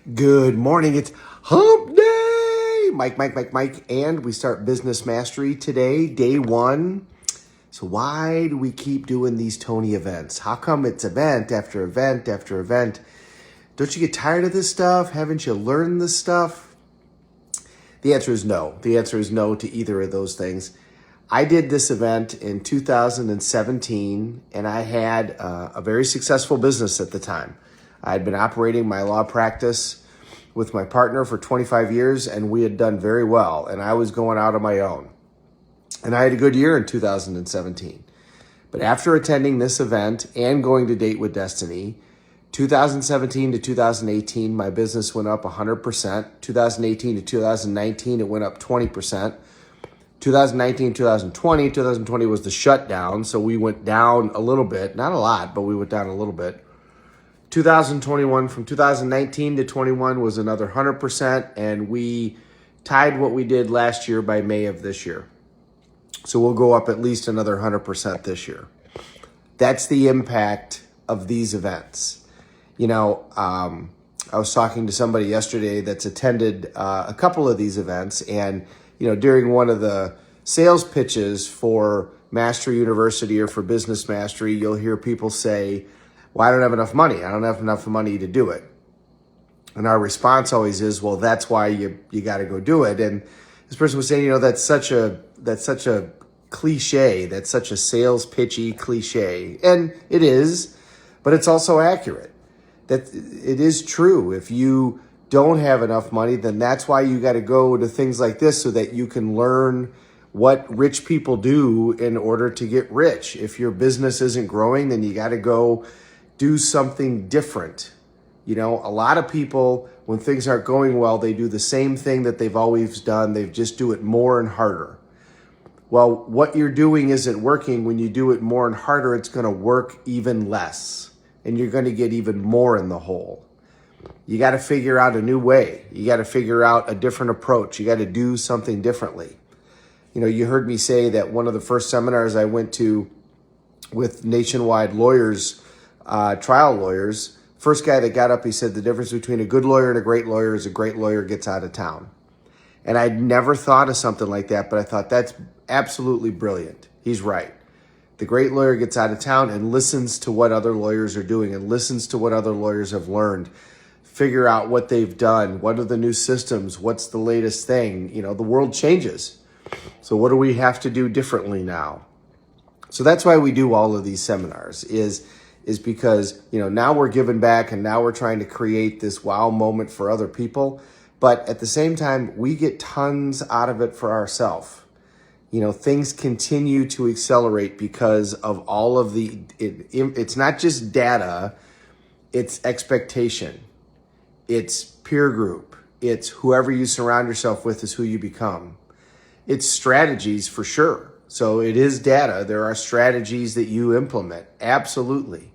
Good morning. It's hump day. Mike. And we start Business Mastery today, day one. So why do we keep doing these Tony events? How come it's event after event after event? Don't you get tired of this stuff? Haven't you learned this stuff? The answer is no. The answer is no to either of those things. I did this event in 2017, and I had a very successful business at the time. I had been operating my law practice with my partner for 25 years, and we had done very well, and I was going out on my own. And I had a good year in 2017. But after attending this event and going to Date with Destiny, 2017 to 2018, my business went up 100%. 2018 to 2019, it went up 20%. 2019, 2020 was the shutdown, so we went down a little bit, not a lot, but we went down a little bit. 2021, from 2019 to 21 was another 100%, and we tied what we did last year by May of this year. So we'll go up at least another 100% this year. That's the impact of these events. You know, I was talking to somebody yesterday that's attended a couple of these events, and you know, during one of the sales pitches for Mastery University or for Business Mastery, you'll hear people say, well, I don't have enough money. I don't have enough money to do it. And our response always is, well, that's why you got to go do it. And this person was saying, you know, that's such a cliche. That's such a sales pitchy cliche. And it is, but it's also accurate. That it is true. If you don't have enough money, then that's why you got to go to things like this so that you can learn what rich people do in order to get rich. If your business isn't growing, then you got to go do something different. You know, a lot of people, when things aren't going well, they do the same thing that they've always done. They just do it more and harder. Well, what you're doing isn't working. When you do it more and harder, it's going to work even less, and you're going to get even more in the hole. You got to figure out a new way. You got to figure out a different approach. You got to do something differently. You know, you heard me say that one of the first seminars I went to with nationwide lawyers, trial lawyers, first guy that got up, he said the difference between a good lawyer and a great lawyer is a great lawyer gets out of town. And I'd never thought of something like that, but I thought that's absolutely brilliant. He's right. The great lawyer gets out of town and listens to what other lawyers are doing and listens to what other lawyers have learned. Figure out what they've done. What are the new systems? What's the latest thing? You know, the world changes. So what do we have to do differently now? So that's why we do all of these seminars is because, you know, now we're giving back and now we're trying to create this wow moment for other people. But at the same time, we get tons out of it for ourselves. You know, things continue to accelerate because of all of it's not just data, it's expectation. It's peer group. It's whoever you surround yourself with is who you become. It's strategies for sure. So it is data. There are strategies that you implement. Absolutely.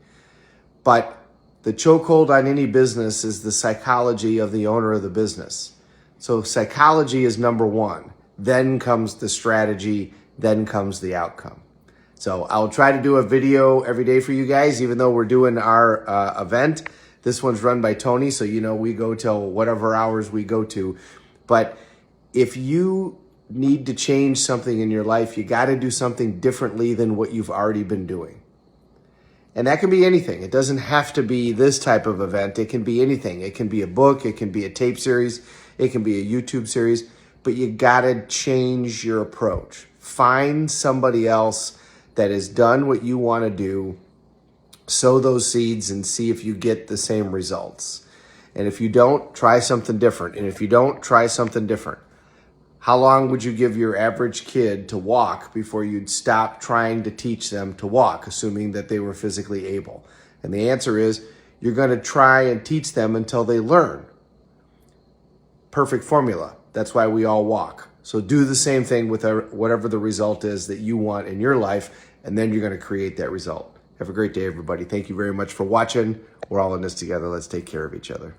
But the chokehold on any business is the psychology of the owner of the business. So psychology is number one. Then comes the strategy. Then comes the outcome. So I'll try to do a video every day for you guys, even though we're doing our event. This one's run by Tony, so you know we go till whatever hours we go to. But if you need to change something in your life, you got to do something differently than what you've already been doing. And that can be anything. It doesn't have to be this type of event. It can be anything. It can be a book. It can be a tape series. It can be a YouTube series. But you got to change your approach. Find somebody else that has done what you want to do. Sow those seeds and see if you get the same results. And if you don't, try something different. And if you don't, try something different. How long would you give your average kid to walk before you'd stop trying to teach them to walk, assuming that they were physically able? And the answer is you're going to try and teach them until they learn. Perfect formula. That's why we all walk. So do the same thing with whatever the result is that you want in your life, and then you're going to create that result. Have a great day, everybody. Thank you very much for watching. We're all in this together. Let's take care of each other.